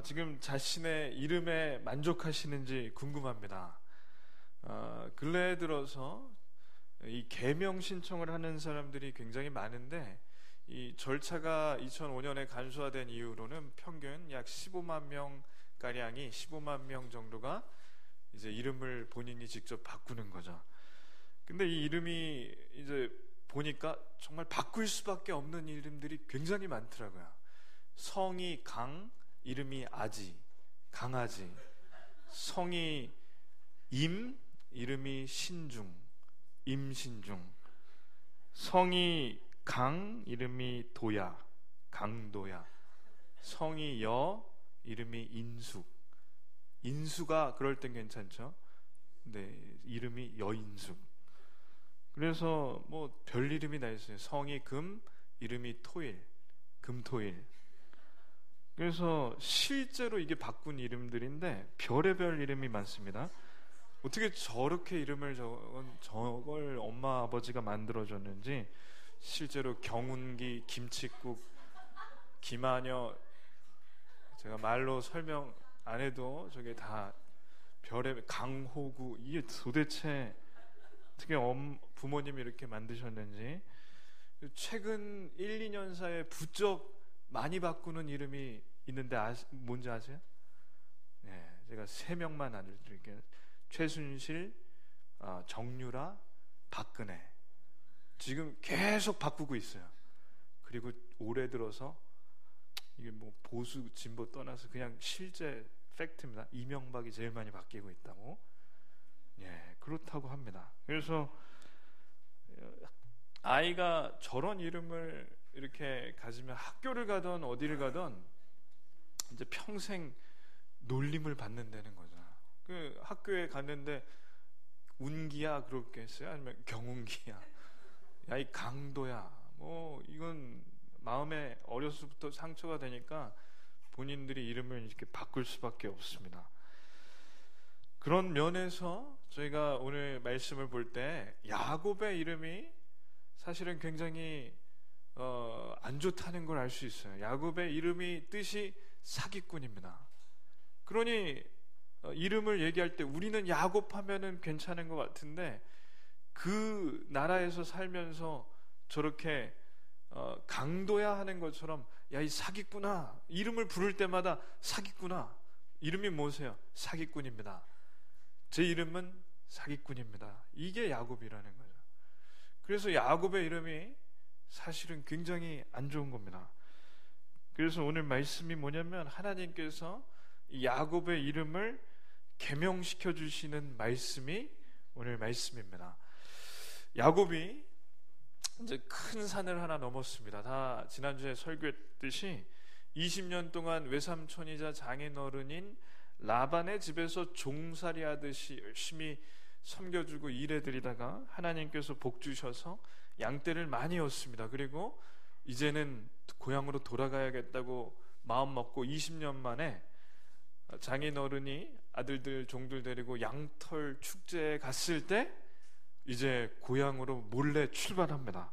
지금 자신의 이름에 만족하시는지 궁금합니다. 근래에 들어서 이 계명 신청을 하는 사람들이 굉장히 많은데, 이 절차가 2005년에 간소화된 이후로는 평균 약 15만 명 가량이 15만 명 정도가 이제 이름을 본인이 직접 바꾸는 거죠. 근데 이 이름이 이제 보니까 정말 바꿀 수밖에 없는 이름들이 굉장히 많더라고요. 성이 강, 이름이 아지, 강아지. 성이 임, 이름이 신중, 임신중. 성이 강, 이름이 도야, 강도야. 성이 여, 이름이 인숙. 인수가 그럴 땐 괜찮죠. 네, 이름이 여인숙. 그래서 뭐 별 이름이 다 있어요. 성이 금, 이름이 토일, 금토일. 그래서 실제로 이게 바꾼 이름들인데 별의별 이름이 많습니다. 어떻게 저렇게 이름을 저걸 엄마 아버지가 만들어줬는지. 실제로 경운기, 김칫국, 김하녀, 제가 말로 설명 안 해도 저게 다 별의 강호구, 이게 도대체 어떻게 부모님이 이렇게 만드셨는지. 최근 1, 2년 사이에 부쩍 많이 바꾸는 이름이 있는데 뭔지 아세요? 네, 제가 3명만 알려드릴게요. 최순실, 정유라, 박근혜. 지금 계속 바꾸고 있어요. 그리고 올해 들어서 이게 뭐 보수 진보 떠나서 그냥 실제 팩트입니다. 이명박이 제일 많이 바뀌고 있다고. 예, 그렇다고 합니다. 그래서 아이가 저런 이름을 이렇게 가지면 학교를 가던 어디를 가던 이제 평생 놀림을 받는다는 거죠. 그 학교에 갔는데 운기야 그렇게 했어요? 아니면 경운기야? 야, 이 강도야. 뭐 이건 마음에 어려서부터 상처가 되니까 본인들이 이름을 이렇게 바꿀 수밖에 없습니다. 그런 면에서 저희가 오늘 말씀을 볼 때 야곱의 이름이 사실은 굉장히 안 좋다는 걸 알 수 있어요. 야곱의 이름이 뜻이 사기꾼입니다. 그러니 이름을 얘기할 때 우리는 야곱 하면은 괜찮은 것 같은데, 그 나라에서 살면서 저렇게 강도야 하는 것처럼 야, 이 사기꾼아, 이름을 부를 때마다 사기꾼아. 이름이 뭐세요? 사기꾼입니다. 제 이름은 사기꾼입니다. 이게 야곱이라는 거죠. 그래서 야곱의 이름이 사실은 굉장히 안 좋은 겁니다. 그래서 오늘 말씀이 뭐냐면, 하나님께서 야곱의 이름을 계명시켜 주시는 말씀이 오늘 말씀입니다. 야곱이 이제 큰 산을 하나 넘었습니다. 다 지난주에 설교했듯이 20년 동안 외삼촌이자 장인어른인 라반의 집에서 종살이 하듯이 열심히 섬겨주고 일해드리다가 하나님께서 복 주셔서 양떼를 많이 얻습니다. 그리고 이제는 고향으로 돌아가야겠다고 마음 먹고 20년 만에 장인어른이 아들들 종들 데리고 양털 축제에 갔을 때 이제 고향으로 몰래 출발합니다.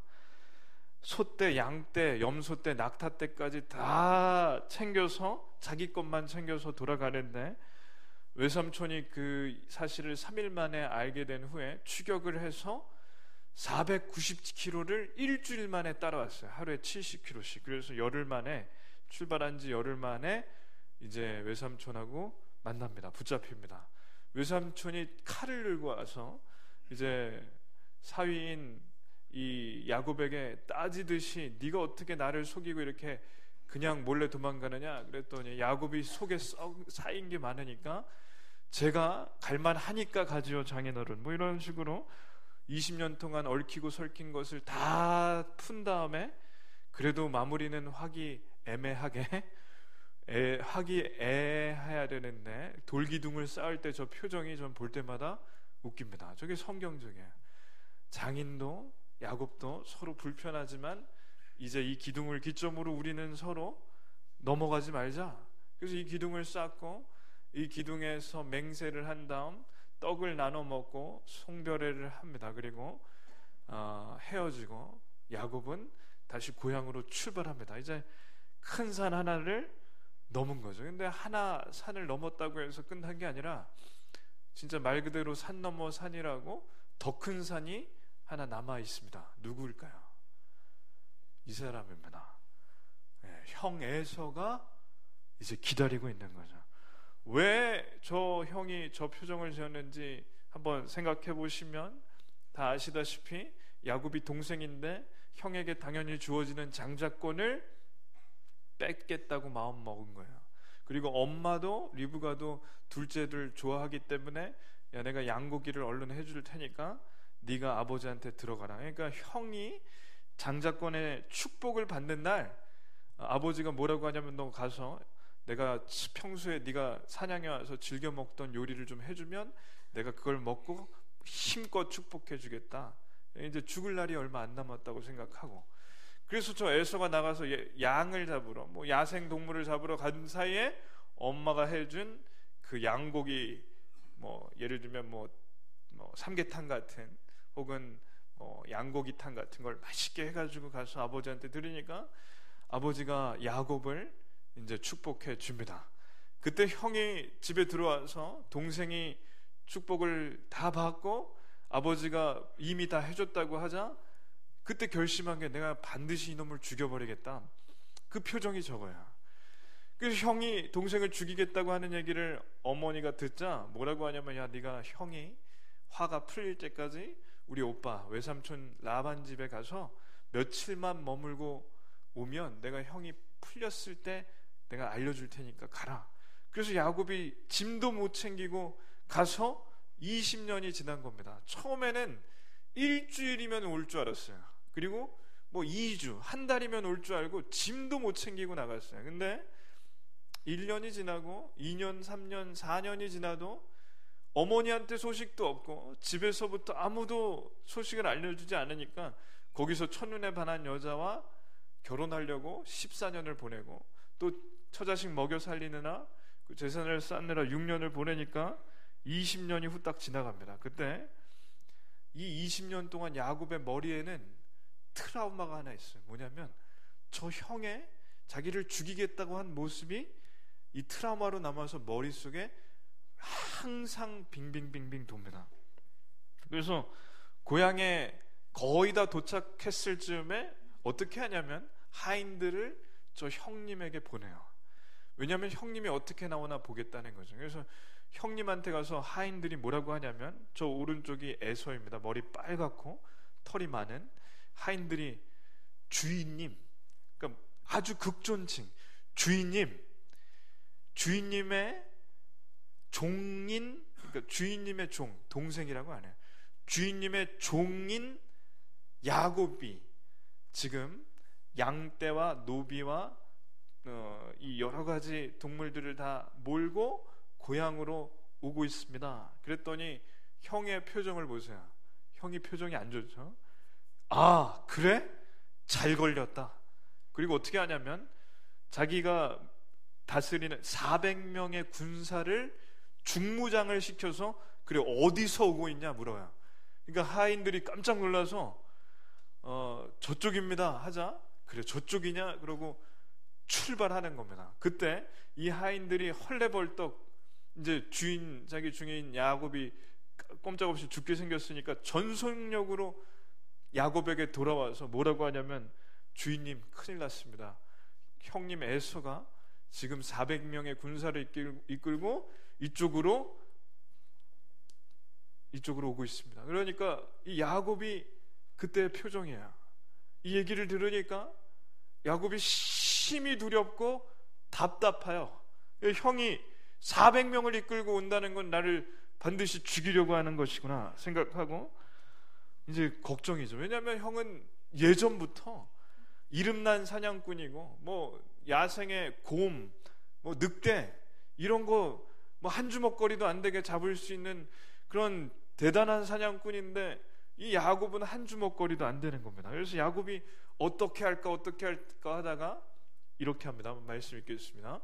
소떼, 양떼, 염소떼, 낙타떼까지 다 챙겨서 자기 것만 챙겨서 돌아가는데, 외삼촌이 그 사실을 3일 만에 알게 된 후에 추격을 해서 490km를 일주일 만에 따라왔어요. 하루에 70km씩. 그래서 열흘 만에, 출발한 지 열흘 만에 이제 외삼촌하고 만납니다. 붙잡힙니다. 외삼촌이 칼을 들고 와서 이제 사위인 이 야곱에게 따지듯이 네가 어떻게 나를 속이고 이렇게 그냥 몰래 도망가느냐 그랬더니, 야곱이 속에 쌓인 게 많으니까 제가 갈만하니까 가지요 장인어른, 뭐 이런 식으로 20년 동안 얽히고 설킨 것을 다 푼 다음에 그래도 마무리는 화기애애하게 화기애애해야 되는데, 돌기둥을 쌓을 때 저 표정이 전 볼 때마다 웃깁니다. 저게 성경적이에요. 장인도 야곱도 서로 불편하지만 이제 이 기둥을 기점으로 우리는 서로 넘어가지 말자. 그래서 이 기둥을 쌓고 이 기둥에서 맹세를 한 다음 떡을 나눠 먹고 송별회를 합니다. 그리고 헤어지고 야곱은 다시 고향으로 출발합니다. 이제 큰 산 하나를 넘은 거죠. 근데 하나 산을 넘었다고 해서 끝난 게 아니라 진짜 말 그대로 산 넘어 산이라고 더 큰 산이 하나 남아 있습니다. 누구일까요? 이 사람입니다. 형 에서가 이제 기다리고 있는 거죠. 왜 저 형이 저 표정을 지었는지 한번 생각해 보시면 다 아시다시피 야곱이 동생인데 형에게 당연히 주어지는 장자권을 뺏겠다고 마음 먹은 거예요. 그리고 엄마도 리브가도 둘째를 좋아하기 때문에 야, 내가 양고기를 얼른 해줄 테니까 네가 아버지한테 들어가라. 그러니까 형이 장자권의 축복을 받는 날 아버지가 뭐라고 하냐면 너 가서 내가 평소에 네가 사냥해 와서 즐겨 먹던 요리를 좀 해주면 내가 그걸 먹고 힘껏 축복해 주겠다. 이제 죽을 날이 얼마 안 남았다고 생각하고, 그래서 저 에서가 나가서 양을 잡으러 뭐 야생 동물을 잡으러 간 사이에 엄마가 해준 그 양고기, 뭐 예를 들면 뭐 삼계탕 같은 혹은 양고기탕 같은 걸 맛있게 해가지고 가서 아버지한테 드리니까 아버지가 야곱을 이제 축복해 줍니다. 그때 형이 집에 들어와서 동생이 축복을 다 받고 아버지가 이미 다 해줬다고 하자 그때 결심한 게 내가 반드시 이놈을 죽여버리겠다. 그 표정이 저거야. 그래서 형이 동생을 죽이겠다고 하는 얘기를 어머니가 듣자 뭐라고 하냐면 야 네가 형이 화가 풀릴 때까지 우리 오빠 외삼촌 라반 집에 가서 며칠만 머물고 오면 내가 형이 풀렸을 때 내가 알려줄 테니까 가라. 그래서 야곱이 짐도 못 챙기고 가서 20년이 지난 겁니다. 처음에는 일주일이면 올 줄 알았어요. 그리고 뭐 2주, 한 달이면 올 줄 알고 짐도 못 챙기고 나갔어요. 근데 1년이 지나고 2년, 3년, 4년이 지나도 어머니한테 소식도 없고 집에서부터 아무도 소식을 알려주지 않으니까 거기서 첫눈에 반한 여자와 결혼하려고 14년을 보내고 또 처자식 먹여 살리느라 그 재산을 쌓느라 6년을 보내니까 20년이 후딱 지나갑니다. 그때 이 20년 동안 야곱의 머리에는 트라우마가 하나 있어요. 뭐냐면 저 형의 자기를 죽이겠다고 한 모습이 이 트라우마로 남아서 머릿속에 항상 빙빙빙빙 돕니다. 그래서 고향에 거의 다 도착했을 즈음에 어떻게 하냐면 하인들을 저 형님에게 보내요. 왜냐하면 형님이 어떻게 나오나 보겠다는 거죠. 그래서 형님한테 가서 하인들이 뭐라고 하냐면 저 오른쪽이 에서입니다. 머리 빨갛고 털이 많은 하인들이 주인님, 그러니까 아주 극존칭 주인님의 종인, 그러니까 주인님의 종, 동생이라고 안 해요. 주인님의 종인 야곱이 지금 양떼와 노비와 이 여러 가지 동물들을 다 몰고 고향으로 오고 있습니다. 그랬더니 형의 표정을 보세요. 형이 표정이 안 좋죠. 아, 그래? 잘 걸렸다. 그리고 어떻게 하냐면 자기가 다스리는 400명의 군사를 중무장을 시켜서 그래 어디서 오고 있냐 물어요. 그러니까 하인들이 깜짝 놀라서 저쪽입니다 하자 그래 저쪽이냐 그러고 출발하는 겁니다. 그때 이 하인들이 헐레벌떡 이제 자기 주인 야곱이 꼼짝없이 죽게 생겼으니까 전속력으로 야곱에게 돌아와서 뭐라고 하냐면 주인님 큰일 났습니다. 형님 에서가 지금 400명의 군사를 이끌고 이쪽으로 오고 있습니다. 그러니까 이 야곱이 그때의 표정이에요. 이 얘기를 들으니까 야곱이 심히 두렵고 답답해요. 형이 400명을 이끌고 온다는 건 나를 반드시 죽이려고 하는 것이구나 생각하고 이제 걱정이죠. 왜냐하면 형은 예전부터 이름난 사냥꾼이고 뭐 야생의 곰, 뭐 늑대 이런 거 뭐 한 주먹거리도 안 되게 잡을 수 있는 그런 대단한 사냥꾼인데 이 야곱은 한 주먹거리도 안 되는 겁니다. 그래서 야곱이 어떻게 할까 하다가 이렇게 합니다. 한번 말씀 읽겠습니다.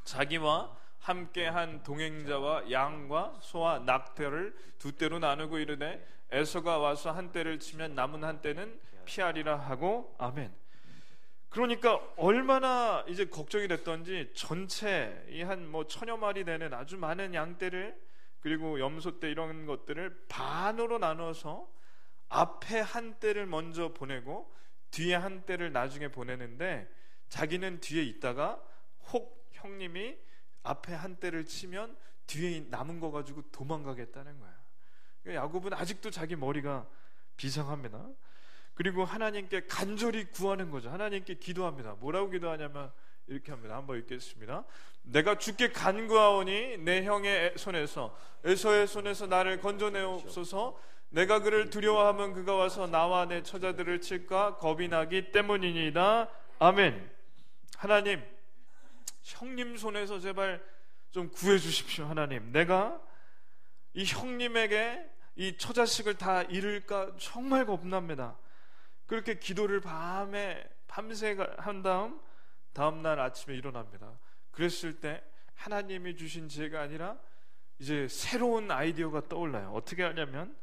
자기와 함께한 동행자와 양과 소와 낙태를 두 떼로 나누고 이르되 에서가 와서 한 떼를 치면 남은 한 떼는 피하리라 하고 아멘. 그러니까 얼마나 이제 걱정이 됐던지 전체 이 한 뭐 1000여 마리 되는 아주 많은 양떼를, 그리고 염소떼 이런 것들을 반으로 나눠서 앞에 한 떼를 먼저 보내고 뒤에 한 떼를 나중에 보내는데, 자기는 뒤에 있다가 혹 형님이 앞에 한 떼를 치면 뒤에 남은 거 가지고 도망가겠다는 거야. 그러니까 야곱은 아직도 자기 머리가 비상합니다. 그리고 하나님께 간절히 구하는 거죠. 하나님께 기도합니다. 뭐라고 기도하냐면 이렇게 합니다. 한번 읽겠습니다. 내가 주께 간구하오니 내 형의 손에서, 에서의 손에서 나를 건져내옵소서. 내가 그를 두려워하면 그가 와서 나와 내 처자들을 칠까 겁이 나기 때문이니이다. 아멘. 하나님, 형님 손에서 제발 좀 구해 주십시오. 하나님, 내가 이 형님에게 이 처자식을 다 잃을까 정말 겁납니다. 그렇게 기도를 밤새 한 다음 날 아침에 일어납니다. 그랬을 때 하나님이 주신 지혜가 아니라 이제 새로운 아이디어가 떠올라요. 어떻게 하냐면,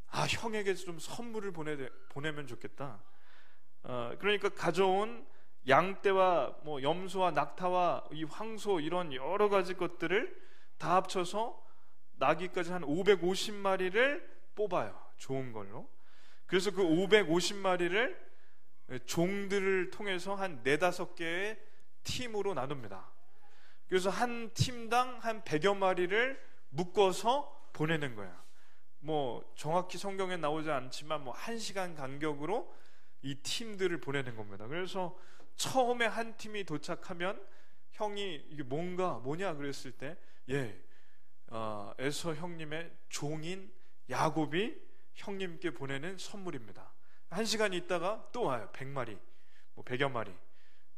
형에게 좀 선물을 보내면 좋겠다. 그러니까 가져온 양떼와 뭐 염소와 낙타와 이 황소 이런 여러 가지 것들을 다 합쳐서 나귀까지 한 550마리를 뽑아요. 좋은 걸로. 그래서 그 550마리를 종들을 통해서 한 4-5개의 팀으로 나눕니다. 그래서 한 팀당 한 100여 마리를 묶어서 보내는 거야. 뭐 정확히 성경에 나오지 않지만 뭐 1시간 간격으로 이 팀들을 보내는 겁니다. 그래서 처음에 한 팀이 도착하면 형이 이게 뭐냐 그랬을 때, 에서 형님의 종인 야곱이 형님께 보내는 선물입니다. 1시간 있다가 또 와요. 100마리, 뭐 100여 마리.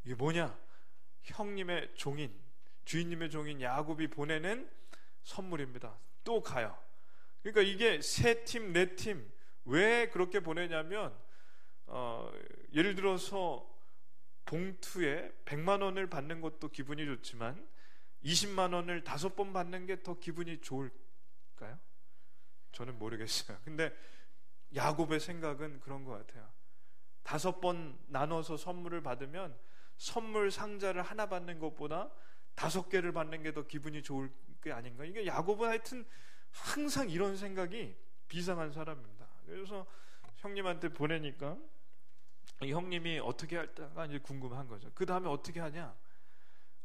이게 뭐냐? 형님의 종인, 주인님의 종인 야곱이 보내는 선물입니다. 또 가요. 그러니까 이게 3팀, 4팀. 왜 그렇게 보내냐면, 예를 들어서 봉투에 100만 원을 받는 것도 기분이 좋지만 20만 원을 5번 받는 게 더 기분이 좋을까요? 저는 모르겠어요. 근데 야곱의 생각은 그런 것 같아요. 5번 나눠서 선물을 받으면 선물 상자를 하나 받는 것보다 5개를 받는 게 더 기분이 좋을 게 아닌가. 이게 야곱은 하여튼 항상 이런 생각이 비상한 사람입니다. 그래서 형님한테 보내니까 이 형님이 어떻게 할까 이제 궁금한 거죠. 그 다음에 어떻게 하냐?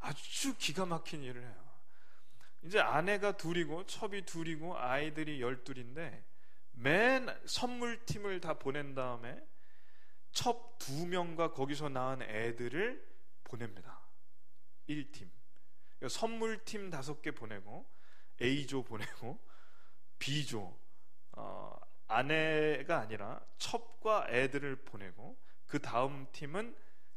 아주 기가 막힌 일을 해요. 이제 아내가 둘이고 첩이 둘이고 아이들이 12인데 맨 선물팀을 다 보낸 다음에 첩 2명과 거기서 낳은 애들을 보냅니다. 1팀. 그러니까 선물팀 5개 보내고 A조 보내고 B조, 아내가 아니라 첩과 애들을 보내고, 그 다음 팀은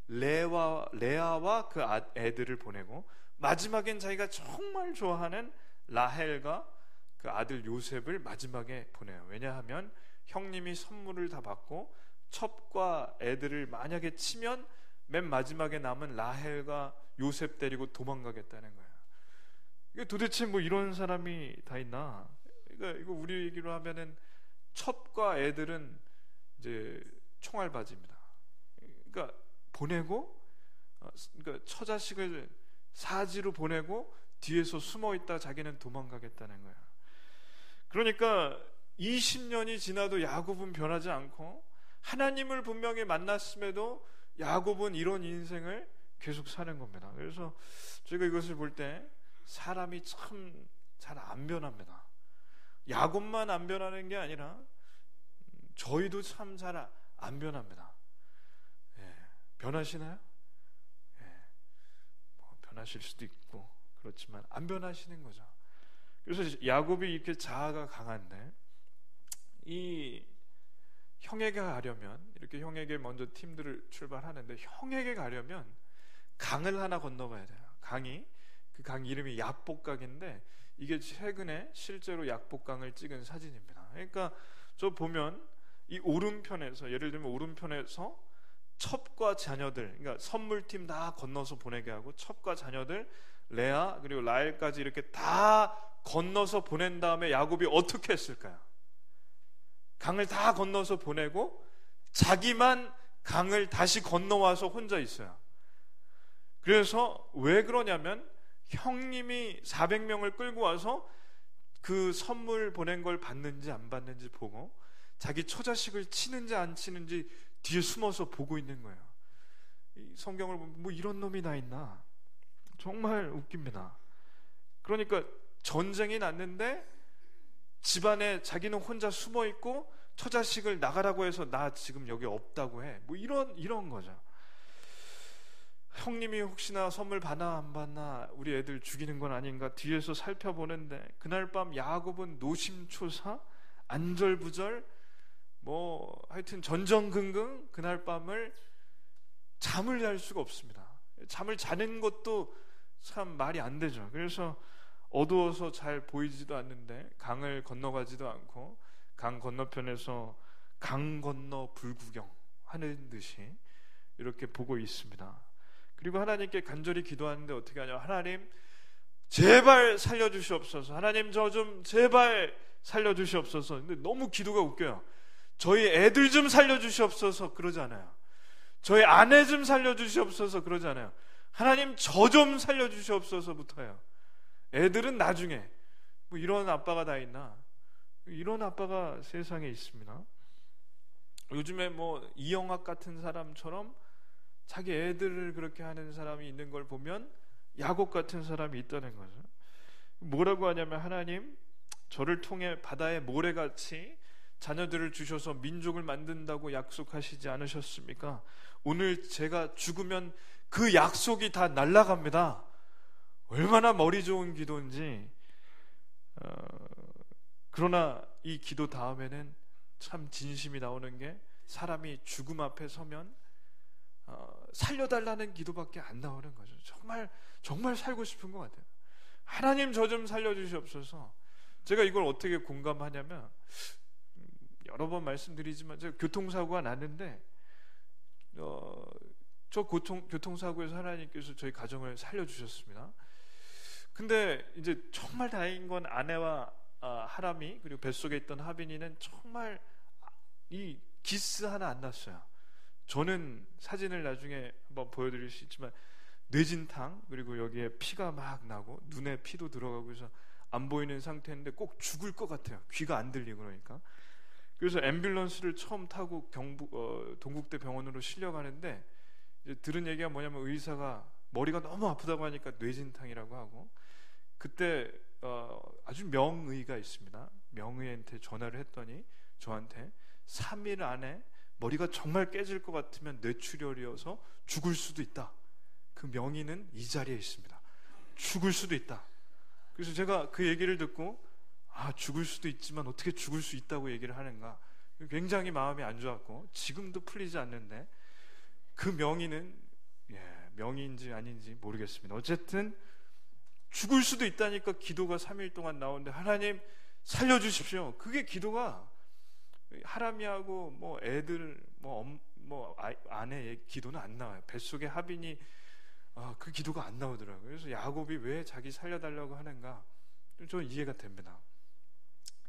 레아와 그 애들을 보내고, 마지막엔 자기가 정말 좋아하는 라헬과 그 아들 요셉을 마지막에 보내요. 왜냐하면 형님이 선물을 다 받고 첩과 애들을 만약에 치면 맨 마지막에 남은 라헬과 요셉 데리고 도망가겠다는 거예요. 이게 도대체 뭐 이런 사람이 다 있나? 그러니까 이거 우리 얘기로 하면은 첩과 애들은 이제 총알바지입니다. 그러니까 보내고, 그러니까 처자식을 사지로 보내고 뒤에서 숨어 있다 자기는 도망가겠다는 거야. 그러니까 20년이 지나도 야곱은 변하지 않고, 하나님을 분명히 만났음에도 야곱은 이런 인생을 계속 사는 겁니다. 그래서 제가 이것을 볼 때 사람이 참 잘 안 변합니다. 야곱만 안 변하는 게 아니라 저희도 참 잘 안 변합니다. 변하시나요? 뭐 변하실 수도 있고 그렇지만 안 변하시는 거죠. 그래서 야곱이 이렇게 자아가 강한데, 이 형에게 가려면, 이렇게 형에게 먼저 팀들을 출발하는데, 형에게 가려면 강을 하나 건너가야 돼요. 그 강 이름이 약복강인데, 이게 최근에 실제로 약복강을 찍은 사진입니다. 그러니까 저 보면 이 오른편에서, 예를 들면 오른편에서 첩과 자녀들, 그러니까 선물팀 다 건너서 보내게 하고 첩과 자녀들, 레아 그리고 라헬까지 이렇게 다 건너서 보낸 다음에 야곱이 어떻게 했을까요? 강을 다 건너서 보내고 자기만 강을 다시 건너와서 혼자 있어요. 그래서 왜 그러냐면 형님이 400명을 끌고 와서 그 선물 보낸 걸 받는지 안 받는지 보고 자기 처자식을 치는지 안 치는지 뒤에 숨어서 보고 있는 거예요. 이 성경을 보면 뭐 이런 놈이 다 있나? 정말 웃깁니다. 그러니까 전쟁이 났는데 집안에 자기는 혼자 숨어 있고 처자식을 나가라고 해서 나 지금 여기 없다고 해. 뭐 이런 거죠. 형님이 혹시나 선물 받나 안 받나 우리 애들 죽이는 건 아닌가 뒤에서 살펴보는데 그날 밤 야곱은 노심초사 안절부절 뭐 하여튼 전전긍긍 그날 밤을 잠을 잘 수가 없습니다. 잠을 자는 것도 참 말이 안 되죠. 그래서 어두워서 잘 보이지도 않는데 강을 건너가지도 않고 강 건너편에서 강 건너 불구경 하는 듯이 이렇게 보고 있습니다. 그리고 하나님께 간절히 기도하는데 어떻게 하냐? 하나님 제발 살려주시옵소서. 하나님 저 좀 제발 살려주시옵소서. 근데 너무 기도가 웃겨요. 저희 애들 좀 살려주시옵소서 그러잖아요. 저희 아내 좀 살려주시옵소서 그러잖아요. 하나님 저 좀 살려주시옵소서부터요. 애들은 나중에. 뭐 이런 아빠가 다 있나? 이런 아빠가 세상에 있습니다. 요즘에 뭐 이영학 같은 사람처럼 자기 애들을 그렇게 하는 사람이 있는 걸 보면 야곱 같은 사람이 있다는 거죠. 뭐라고 하냐면 하나님 저를 통해 바다의 모래같이 자녀들을 주셔서 민족을 만든다고 약속하시지 않으셨습니까? 오늘 제가 죽으면 그 약속이 다 날아갑니다. 얼마나 머리 좋은 기도인지. 그러나 이 기도 다음에는 참 진심이 나오는 게 사람이 죽음 앞에 서면 살려달라는 기도밖에 안 나오는 거죠. 정말 살고 싶은 것 같아요. 하나님 저 좀 살려주시옵소서. 제가 이걸 어떻게 공감하냐면 여러 번 말씀드리지만 제가 교통사고가 났는데 저 교통사고에서 하나님께서 저희 가정을 살려주셨습니다. 근데 이제 정말 다행인 건 아내와 하람이 그리고 뱃속에 있던 하빈이는 정말 이 기스 하나 안 났어요. 저는 사진을 나중에 한번 보여드릴 수 있지만 뇌진탕 그리고 여기에 피가 막 나고 눈에 피도 들어가고 해서 안 보이는 상태인데 꼭 죽을 것 같아요. 귀가 안 들리고 그러니까. 그래서 앰뷸런스를 처음 타고 동국대 병원으로 실려가는데 이제 들은 얘기가 뭐냐면 의사가 머리가 너무 아프다고 하니까 뇌진탕이라고 하고 그때 아주 명의가 있습니다. 명의한테 전화를 했더니 저한테 3일 안에 머리가 정말 깨질 것 같으면 뇌출혈이어서 죽을 수도 있다. 그 명의는 이 자리에 있습니다. 죽을 수도 있다. 그래서 제가 그 얘기를 듣고 죽을 수도 있지만 어떻게 죽을 수 있다고 얘기를 하는가 굉장히 마음이 안 좋았고 지금도 풀리지 않는데 그 명의는 명의인지 아닌지 모르겠습니다. 어쨌든 죽을 수도 있다니까 기도가 3일 동안 나오는데 하나님 살려주십시오. 그게 기도가 하람이하고 뭐 애들 아내의 기도는 안 나와요. 뱃속에 하빈이 그 기도가 안 나오더라고요. 그래서 야곱이 왜 자기 살려달라고 하는가 좀 이해가 됩니다.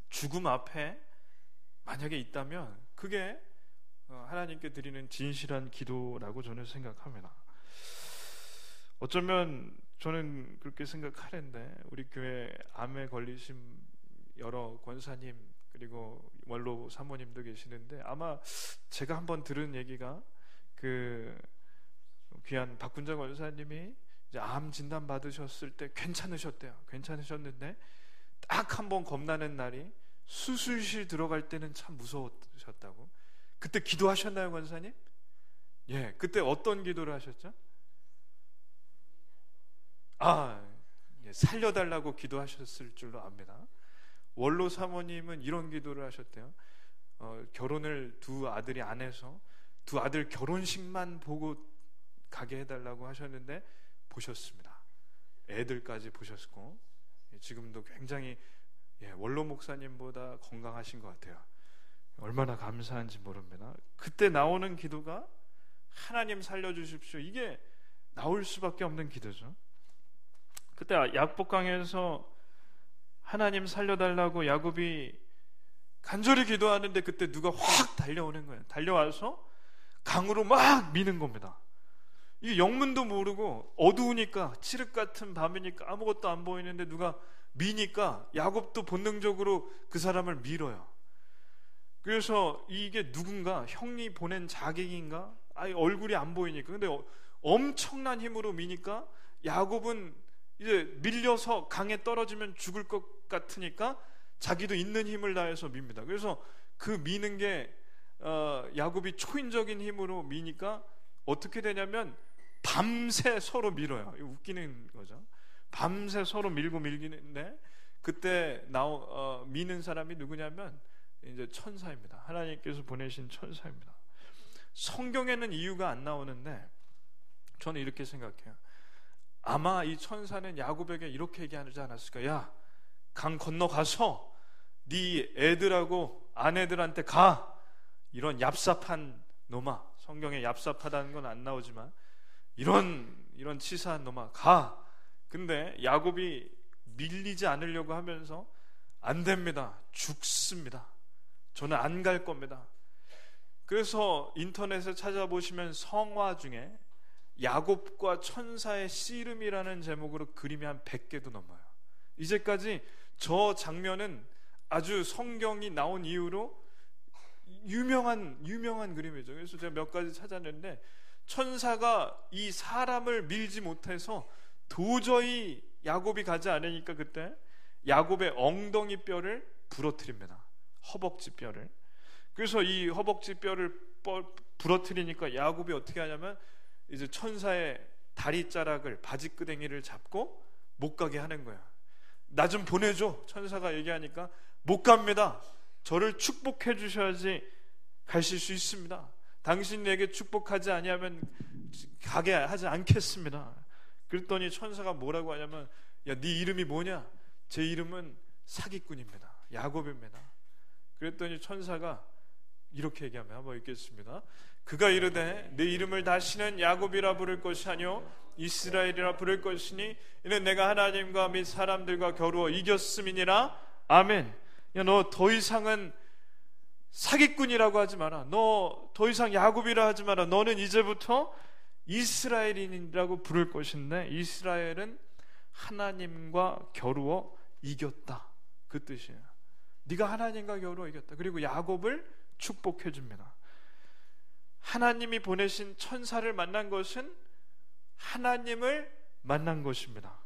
죽음 앞에 만약에 있다면 그게 하나님께 드리는 진실한 기도라고 저는 생각합니다. 어쩌면 저는 그렇게 생각하는데 우리 교회 암에 걸리신 여러 권사님 그리고 원로 사모님도 계시는데 아마 제가 한번 들은 얘기가 그 귀한 박군자 권사님이 이제 암 진단 받으셨을 때 괜찮으셨대요. 괜찮으셨는데 딱 한번 겁나는 날이 수술실 들어갈 때는 참 무서우셨다고. 그때 기도하셨나요, 권사님? 예, 그때 어떤 기도를 하셨죠? 살려달라고 기도하셨을 줄로 압니다. 원로 사모님은 이런 기도를 하셨대요. 결혼을 두 아들이 안 해서 두 아들 결혼식만 보고 가게 해달라고 하셨는데 보셨습니다. 애들까지 보셨고 지금도 굉장히 원로 목사님보다 건강하신 것 같아요. 얼마나 감사한지 모릅니다. 그때 나오는 기도가 하나님 살려주십시오. 이게 나올 수밖에 없는 기도죠. 그때 약복강에서 하나님 살려달라고 야곱이 간절히 기도하는데 그때 누가 확 달려오는 거예요. 달려와서 강으로 막 미는 겁니다. 이게 영문도 모르고 어두우니까, 칠흑 같은 밤이니까 아무것도 안 보이는데 누가 미니까 야곱도 본능적으로 그 사람을 밀어요. 그래서 이게 누군가 형이 보낸 자객인가? 아예 얼굴이 안 보이니까. 근데 엄청난 힘으로 미니까 야곱은 이제 밀려서 강에 떨어지면 죽을 것 같으니까 자기도 있는 힘을 다해서 밉니다. 그래서 그 미는 게 야곱이 초인적인 힘으로 미니까 어떻게 되냐면 밤새 서로 밀어요. 웃기는 거죠. 밤새 서로 밀고 밀기는데 그때 미는 사람이 누구냐면 이제 천사입니다. 하나님께서 보내신 천사입니다. 성경에는 이유가 안 나오는데 저는 이렇게 생각해요. 아마 이 천사는 야곱에게 이렇게 얘기하지 않았을까? 야, 강 건너가서 네 애들하고 아내들한테 가. 이런 얍삽한 놈아. 성경에 얍삽하다는 건 안 나오지만 이런 치사한 놈아 가. 근데 야곱이 밀리지 않으려고 하면서 안 됩니다. 죽습니다. 저는 안 갈 겁니다. 그래서 인터넷에 찾아보시면 성화 중에 야곱과 천사의 씨름이라는 제목으로 그림이 한 100개도 넘어요. 이제까지 저 장면은 아주 성경이 나온 이후로 유명한 그림이죠. 그래서 제가 몇 가지 찾았는데 천사가 이 사람을 밀지 못해서 도저히 야곱이 가지 않으니까 그때 야곱의 엉덩이 뼈를 부러뜨립니다. 허벅지 뼈를. 그래서 이 허벅지 뼈를 부러뜨리니까 야곱이 어떻게 하냐면 이제 천사의 다리자락을 바지끄댕이를 잡고 못 가게 하는 거야. 나 좀 보내줘. 천사가 얘기하니까 못 갑니다. 저를 축복해 주셔야지 가실 수 있습니다. 당신에게 축복하지 아니하면 가게 하지 않겠습니다. 그랬더니 천사가 뭐라고 하냐면 야, 네 이름이 뭐냐? 제 이름은 사기꾼입니다. 야곱입니다. 그랬더니 천사가 이렇게 얘기하면 한번 읽겠습니다. 그가 이르되 내 이름을 다시는 야곱이라 부를 것이 아니요 이스라엘이라 부를 것이니 이는 내가 하나님과 및 사람들과 겨루어 이겼음이니라. 아멘. 야, 너 더 이상은 사기꾼이라고 하지 마라. 너 더 이상 야곱이라 하지 마라. 너는 이제부터 이스라엘인이라고 부를 것인데 이스라엘은 하나님과 겨루어 이겼다. 그 뜻이에요. 네가 하나님과 겨루어 이겼다. 그리고 야곱을 축복해 줍니다. 하나님이 보내신 천사를 만난 것은 하나님을 만난 것입니다.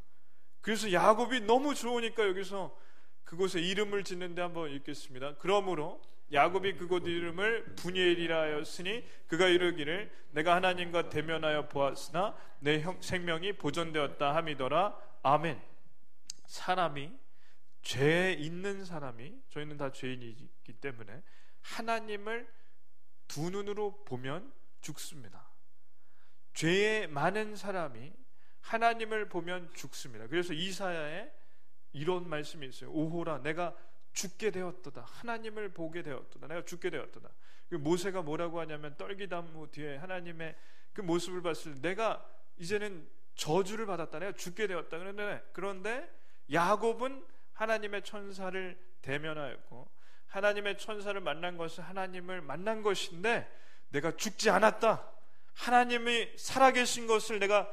그래서 야곱이 너무 좋으니까 여기서 그곳에 이름을 짓는데 한번 읽겠습니다. 그러므로 야곱이 그곳 이름을 브니엘이라 하였으니 그가 이르기를 내가 하나님과 대면하여 보았으나 내 생명이 보존되었다 함이더라. 아멘. 사람이 죄에 있는 사람이, 저희는 다 죄인이기 때문에 하나님을 두 눈으로 보면 죽습니다. 죄에 많은 사람이 하나님을 보면 죽습니다. 그래서 이사야에 이런 말씀이 있어요. 오호라 내가 죽게 되었도다. 하나님을 보게 되었도다. 내가 죽게 되었도다. 모세가 뭐라고 하냐면 떨기나무 뒤에 하나님의 그 모습을 봤을 때 내가 이제는 저주를 받았다. 내가 죽게 되었다. 그런데 야곱은 하나님의 천사를 대면하였고 하나님의 천사를 만난 것은 하나님을 만난 것인데 내가 죽지 않았다. 하나님이 살아계신 것을 내가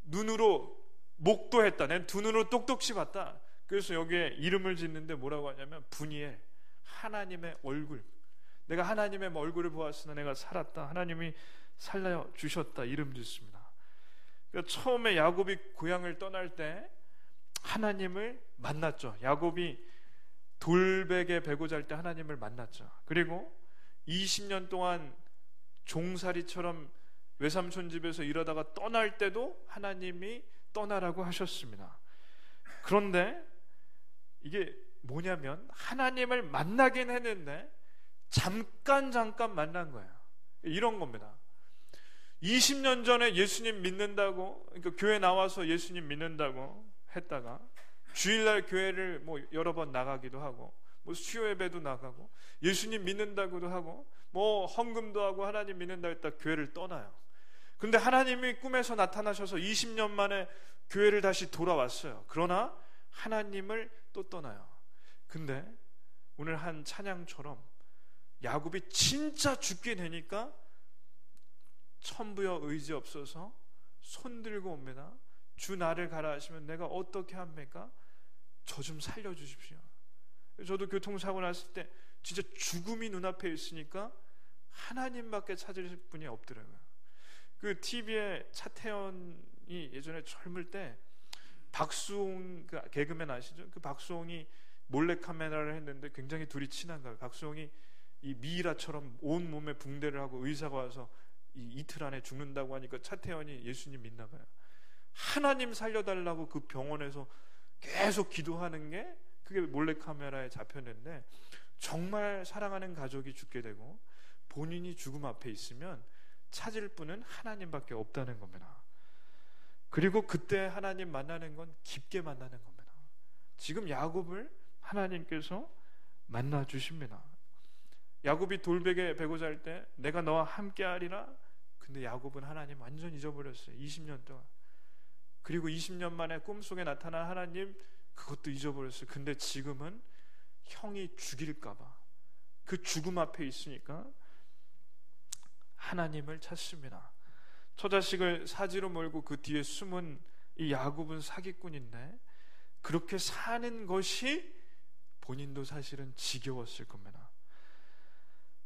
눈으로 목도했다. 내 두 눈으로 똑똑히 봤다. 그래서 여기에 이름을 짓는데 뭐라고 하냐면 브니엘, 하나님의 얼굴. 내가 하나님의 얼굴을 보았으나 내가 살았다. 하나님이 살려주셨다. 이름 짓습니다. 그러니까 처음에 야곱이 고향을 떠날 때 하나님을 만났죠. 야곱이 돌베개 베고 잘 때 하나님을 만났죠. 그리고 20년 동안 종살이처럼 외삼촌 집에서 일하다가 떠날 때도 하나님이 떠나라고 하셨습니다. 그런데 이게 뭐냐면 하나님을 만나긴 했는데 잠깐 만난 거예요. 이런 겁니다. 20년 전에 예수님 믿는다고, 그러니까 교회 나와서 예수님 믿는다고 했다가 주일날 교회를 뭐 여러 번 나가기도 하고 뭐 수요 예배도 나가고 예수님 믿는다고도 하고 뭐 헌금도 하고 하나님 믿는다 했다 교회를 떠나요. 근데 하나님이 꿈에서 나타나셔서 20년 만에 교회를 다시 돌아왔어요. 그러나 하나님을 또 떠나요. 근데 오늘 한 찬양처럼 야곱이 진짜 죽게 되니까 천부여 의지 없어서 손들고 옵니다. 주 나를 가라 하시면 내가 어떻게 합니까? 저 좀 살려주십시오. 저도 교통사고 났을 때 진짜 죽음이 눈앞에 있으니까 하나님밖에 찾을 분이 없더라고요. 그 TV에 차태현이 예전에 젊을 때 박수홍 그 개그맨 아시죠? 그 박수홍이 몰래카메라를 했는데 굉장히 둘이 친한 거예요. 박수홍이 이 미이라처럼 온 몸에 붕대를 하고 의사가 와서 이틀 안에 죽는다고 하니까 차태현이 예수님 믿나 봐요. 하나님 살려달라고 그 병원에서 계속 기도하는 게 그게 몰래카메라에 잡혔는데, 정말 사랑하는 가족이 죽게 되고 본인이 죽음 앞에 있으면 찾을 분은 하나님밖에 없다는 겁니다. 그리고 그때 하나님 만나는 건 깊게 만나는 겁니다. 지금 야곱을 하나님께서 만나 주십니다. 야곱이 돌베개 베고 잘 때 내가 너와 함께 하리라. 근데 야곱은 하나님 완전 잊어버렸어요. 20년 동안. 그리고 20년 만에 꿈속에 나타난 하나님, 그것도 잊어버렸어요. 근데 지금은 형이 죽일까봐 그 죽음 앞에 있으니까 하나님을 찾습니다. 처자식을 사지로 몰고 그 뒤에 숨은 이 야곱은 사기꾼인데, 그렇게 사는 것이 본인도 사실은 지겨웠을 겁니다.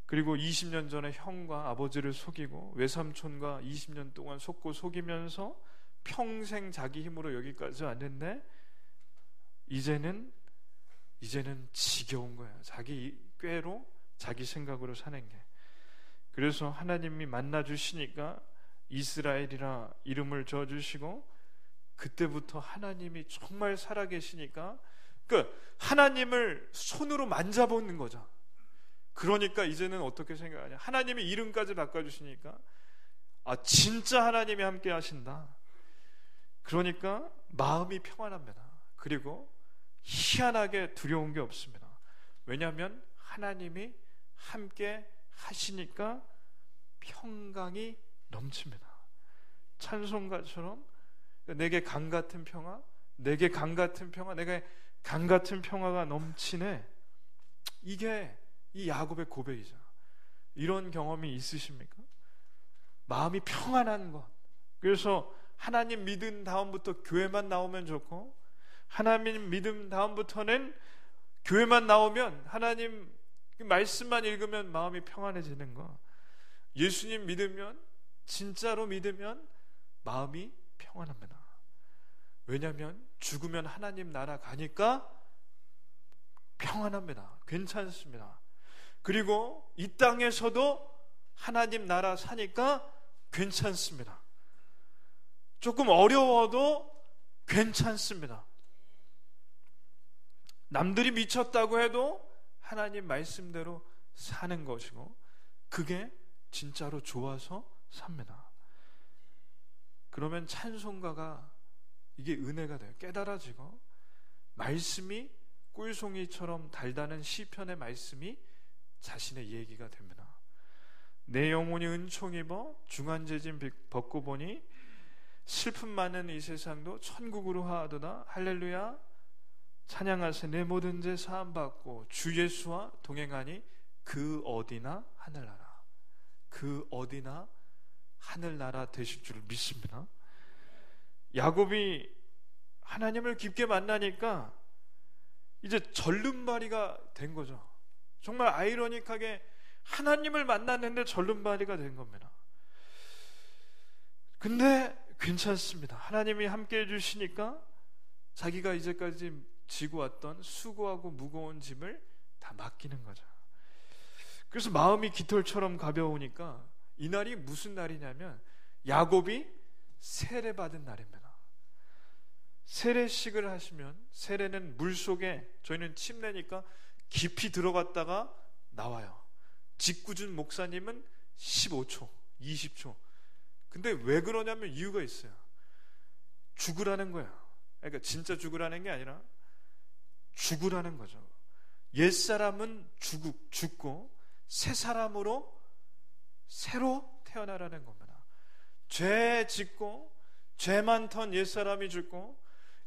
그리고 20년 전에 형과 아버지를 속이고 외삼촌과 20년 동안 속고 속이면서 평생 자기 힘으로 여기까지 왔는데 이제는 지겨운 거예요. 자기 꾀로 자기 생각으로 사는 게. 그래서 하나님이 만나 주시니까 이스라엘이라 이름을 지어주시고, 그때부터 하나님이 정말 살아계시니까 하나님을 손으로 만져보는 거죠. 그러니까 이제는 어떻게 생각하냐, 하나님이 이름까지 바꿔주시니까 진짜 하나님이 함께 하신다. 그러니까 마음이 평안합니다. 그리고 희한하게 두려운 게 없습니다. 왜냐하면 하나님이 함께 하시니까 평강이 넘칩니다. 찬송가처럼 내게 강 같은 평화, 내게 강 같은 평화, 내게 강 같은 평화가 넘치네. 이게 이 야곱의 고백이죠. 이런 경험이 있으십니까? 마음이 평안한 것. 그래서 하나님 믿은 다음부터 교회만 나오면 좋고, 하나님 믿음 다음부터는 교회만 나오면 하나님 말씀만 읽으면 마음이 평안해지는 거. 예수님 믿으면, 진짜로 믿으면 마음이 평안합니다. 왜냐하면 죽으면 하나님 나라 가니까 평안합니다. 괜찮습니다. 그리고 이 땅에서도 하나님 나라 사니까 괜찮습니다. 조금 어려워도 괜찮습니다. 남들이 미쳤다고 해도 하나님 말씀대로 사는 것이고, 그게 진짜로 좋아서 삽니다. 그러면 찬송가가 이게 은혜가 돼요. 깨달아지고 말씀이 꿀송이처럼 달다는 시편의 말씀이 자신의 얘기가 됩니다. 내 영혼이 은총 입어 중한재진 벗고 보니 슬픔 많은 이 세상도 천국으로 하하도다. 할렐루야. 찬양하세. 내 모든 죄 사함 받고 주 예수와 동행하니 그 어디나 하늘나라. 그 어디나 하늘나라 되실 줄 믿습니다. 야곱이 하나님을 깊게 만나니까 이제 절름발이가 된 거죠. 정말 아이러니하게 하나님을 만났는데 절름발이가 된 겁니다. 근데 괜찮습니다. 하나님이 함께 해주시니까 자기가 이제까지 지고 왔던 수고하고 무거운 짐을 다 맡기는 거죠. 그래서 마음이 깃털처럼 가벼우니까 이날이 무슨 날이냐면 야곱이 세례받은 날입니다. 세례식을 하시면, 세례는 물속에, 저희는 침례니까 깊이 들어갔다가 나와요. 직구준 목사님은 15초, 20초. 근데 왜 그러냐면 이유가 있어요. 죽으라는 거야. 그러니까 진짜 죽으라는 게 아니라 죽으라는 거죠. 옛사람은 죽고 새 사람으로 새로 태어나라는 겁니다. 죄 짓고 죄 많던 옛사람이 죽고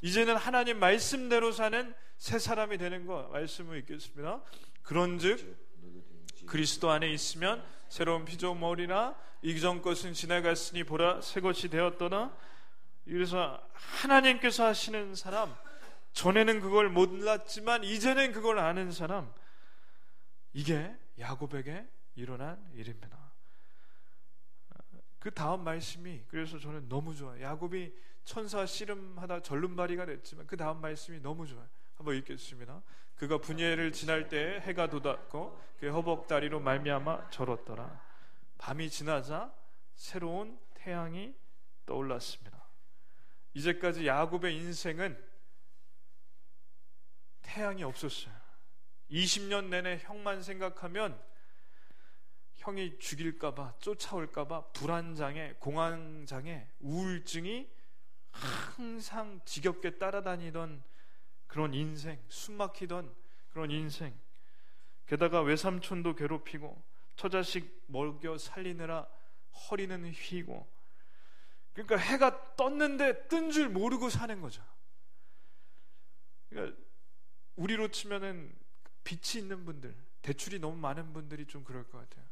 이제는 하나님 말씀대로 사는 새 사람이 되는 거 말씀을 읽겠습니다. 그런즉 그리스도 안에 있으면 새로운 피조물이나 이전 것은 지나갔으니 보라 새 것이 되었더라. 그래서 하나님께서 하시는 사람, 전에는 그걸 몰랐지만 이제는 그걸 아는 사람, 이게 야곱에게 일어난 일입니다. 그 다음 말씀이 그래서 저는 너무 좋아요. 야곱이 천사 씨름하다 절름발이가 됐지만 그 다음 말씀이 너무 좋아요. 한번 읽겠습니다. 그가 분예를 지날 때에 해가 돋았고 그의 허벅다리로 말미암아 절었더라. 밤이 지나자 새로운 태양이 떠올랐습니다. 이제까지 야곱의 인생은 태양이 없었어요. 20년 내내 형만 생각하면 형이 죽일까봐, 쫓아올까봐 불안장애, 공황장애, 우울증이 항상 지겹게 따라다니던 그런 인생, 숨막히던 그런 인생. 게다가 외삼촌도 괴롭히고 처자식 먹여 살리느라 허리는 휘고, 그러니까 해가 떴는데 뜬 줄 모르고 사는 거죠. 그러니까 우리로 치면은 빚이 있는 분들, 대출이 너무 많은 분들이 좀 그럴 것 같아요.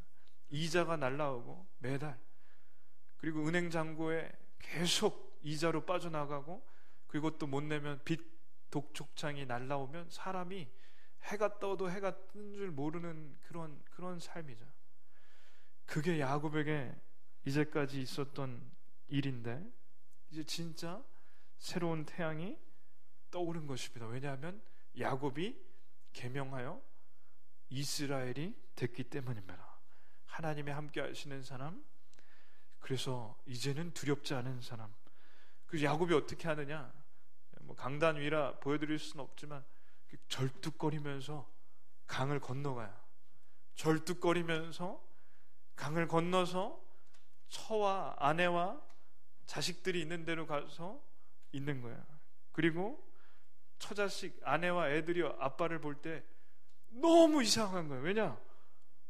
이자가 날라오고 매달, 그리고 은행 잔고에 계속 이자로 빠져나가고, 그리고 또 못 내면 빚 독촉장이 날라오면 사람이 해가 떠도 해가 뜬 줄 모르는 그런 삶이죠. 그게 야곱에게 이제까지 있었던 일인데, 이제 진짜 새로운 태양이 떠오른 것입니다. 왜냐하면 야곱이 계명하여 이스라엘이 됐기 때문입니다. 하나님이 함께 하시는 사람, 그래서 이제는 두렵지 않은 사람. 그래서 야곱이 어떻게 하느냐, 뭐 강단 위라 보여드릴 수는 없지만 절뚝거리면서 강을 건너가요. 절뚝거리면서 강을 건너서 처와 아내와 자식들이 있는 데로 가서 있는 거예요. 그리고 처자식 아내와 애들이 아빠를 볼 때 너무 이상한 거예요. 왜냐?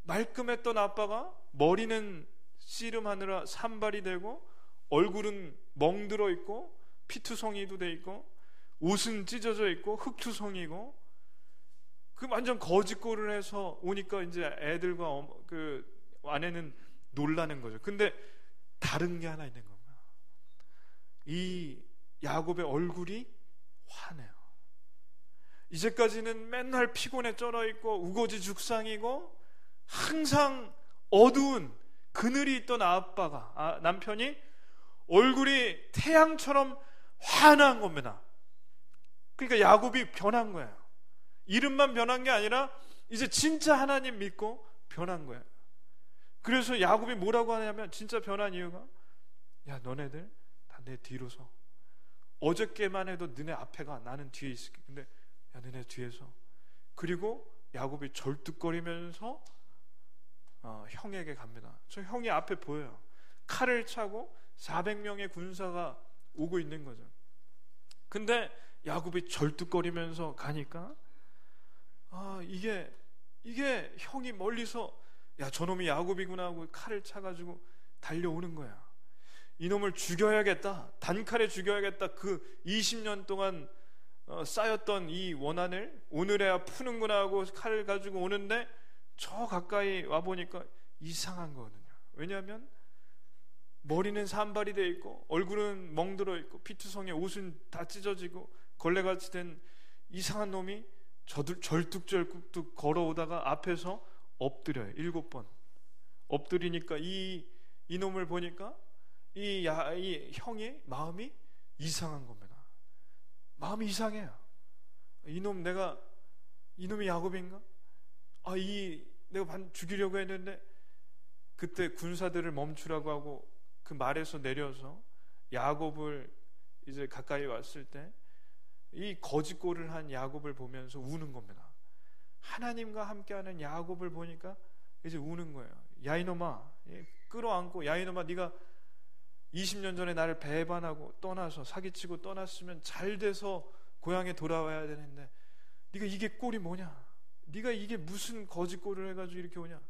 말끔했던 아빠가 머리는 씨름하느라 산발이 되고 얼굴은 멍들어 있고 피투성이도 돼 있고 옷은 찢어져 있고 흑투성이고, 그 완전 거짓골을 해서 오니까 이제 애들과 그 아내는 놀라는 거죠. 근데 다른 게 하나 있는 겁니다. 이 야곱의 얼굴이 환해요. 이제까지는 맨날 피곤에 쩔어 있고 우거지 죽상이고 항상 어두운 그늘이 있던 아빠가, 남편이 얼굴이 태양처럼 환한 겁니다. 그러니까 야곱이 변한 거예요. 이름만 변한 게 아니라 이제 진짜 하나님 믿고 변한 거예요. 그래서 야곱이 뭐라고 하냐면, 진짜 변한 이유가, 야 너네들 다 내 뒤로 서. 어저께만 해도 너네 앞에 가, 나는 뒤에 있을게. 근데 야 너네 뒤에서. 그리고 야곱이 절뚝거리면서 형에게 갑니다. 저 형이 앞에 보여요. 칼을 차고 400명의 군사가 오고 있는 거죠. 근데 야곱이 절뚝거리면서 가니까 이게 형이 멀리서 야 저놈이 야곱이구나 하고 칼을 차가지고 달려오는 거야. 이놈을 죽여야겠다, 단칼에 죽여야겠다. 그 20년 동안 쌓였던 이 원한을 오늘에야 푸는구나 하고 칼을 가지고 오는데, 저 가까이 와보니까 이상한 거거든요. 왜냐하면 머리는 산발이 돼 있고 얼굴은 멍들어 있고 피투성에 옷은 다 찢어지고 걸레같이 된 이상한 놈이 절뚝절뚝 걸어오다가 앞에서 엎드려요. 7번 엎드리니까 이 놈을 보니까 이 형의 마음이 이상한 겁니다. 마음이 이상해요. 이놈이 야곱인가? 내가 죽이려고 했는데, 그때 군사들을 멈추라고 하고 그 말에서 내려서 야곱을 이제 가까이 왔을 때 이 거짓골을 한 야곱을 보면서 우는 겁니다. 하나님과 함께하는 야곱을 보니까 이제 우는 거예요. 야 이놈아, 끌어안고, 야 이놈아, 네가 20년 전에 나를 배반하고 떠나서 사기치고 떠났으면 잘 돼서 고향에 돌아와야 되는데 네가 이게 꼴이 뭐냐? 네가 이게 무슨 거짓골을 해가지고 이렇게 오냐?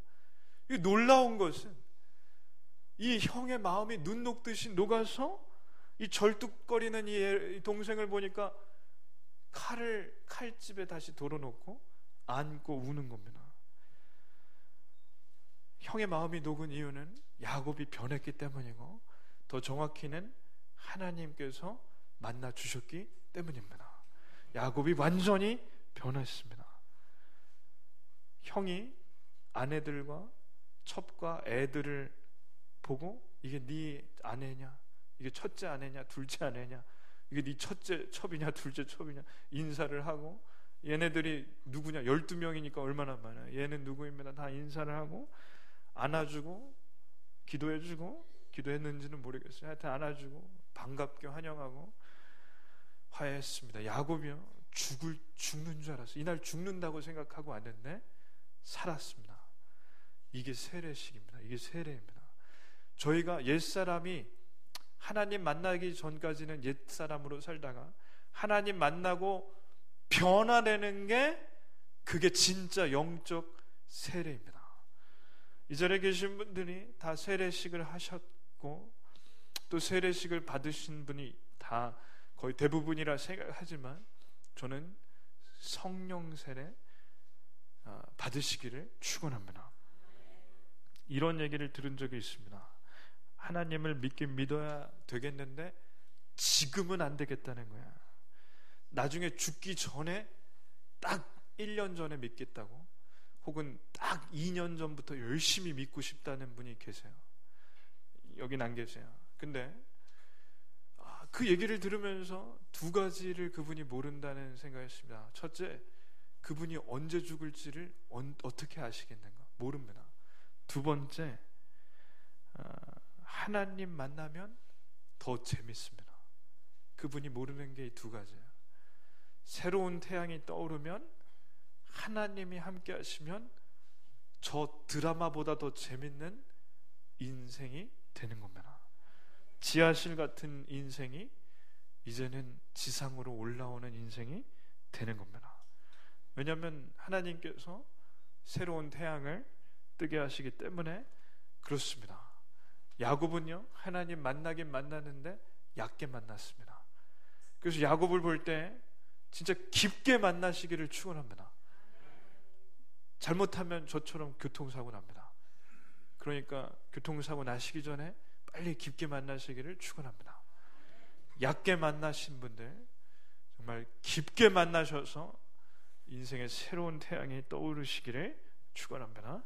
이 놀라운 것은 이 형의 마음이 눈 녹듯이 녹아서 이 절뚝거리는 이 동생을 보니까 칼집에 다시 돌아놓고 안고 우는 겁니다. 형의 마음이 녹은 이유는 야곱이 변했기 때문이고, 더 정확히는 하나님께서 만나 주셨기 때문입니다. 야곱이 완전히 변했습니다. 형이 아내들과 첩과 애들을 보고 이게 네 아내냐, 이게 첫째 아내냐, 둘째 아내냐, 이게 네 첫째 첩이냐, 둘째 첩이냐 인사를 하고, 얘네들이 누구냐, 12명이니까 얼마나 많아요. 얘는 누구입니다. 다 인사를 하고 안아주고 기도해주고, 기도했는지는 모르겠어요. 하여튼 안아주고 반갑게 환영하고 화해했습니다. 야곱이요, 죽는 줄 알았어요. 이날 죽는다고 생각하고 왔는데 살았습니다. 이게 세례식입니다. 이게 세례입니다. 저희가 옛사람이 하나님 만나기 전까지는 옛사람으로 살다가 하나님 만나고 변화되는 게, 그게 진짜 영적 세례입니다. 이 자리에 계신 분들이 다 세례식을 하셨고, 또 세례식을 받으신 분이 다 거의 대부분이라 생각하지만, 저는 성령 세례 받으시기를 축원합니다. 이런 얘기를 들은 적이 있습니다. 하나님을 믿긴 믿어야 되겠는데 지금은 안 되겠다는 거야. 나중에 죽기 전에 딱 1년 전에 믿겠다고, 혹은 딱 2년 전부터 열심히 믿고 싶다는 분이 계세요. 여긴 안 계세요. 근데 그 얘기를 들으면서 두 가지를 그분이 모른다는 생각했습니다. 첫째, 그분이 언제 죽을지를 어떻게 아시겠는가? 모릅니다. 두 번째, 하나님 만나면 더 재밌습니다. 그분이 모르는 게 이 두 가지예요. 새로운 태양이 떠오르면, 하나님이 함께 하시면 저 드라마보다 더 재밌는 인생이 되는 겁니다. 지하실 같은 인생이 이제는 지상으로 올라오는 인생이 되는 겁니다. 왜냐하면 하나님께서 새로운 태양을 뜨게 하시기 때문에 그렇습니다. 야곱은요, 하나님 만나긴 만났는데 얕게 만났습니다. 그래서 야곱을 볼 때 진짜 깊게 만나시기를 축원합니다. 잘못하면 저처럼 교통사고 납니다. 그러니까 교통사고 나시기 전에 빨리 깊게 만나시기를 축원합니다. 얕게 만나신 분들 정말 깊게 만나셔서 인생의 새로운 태양이 떠오르시기를 축원합니다.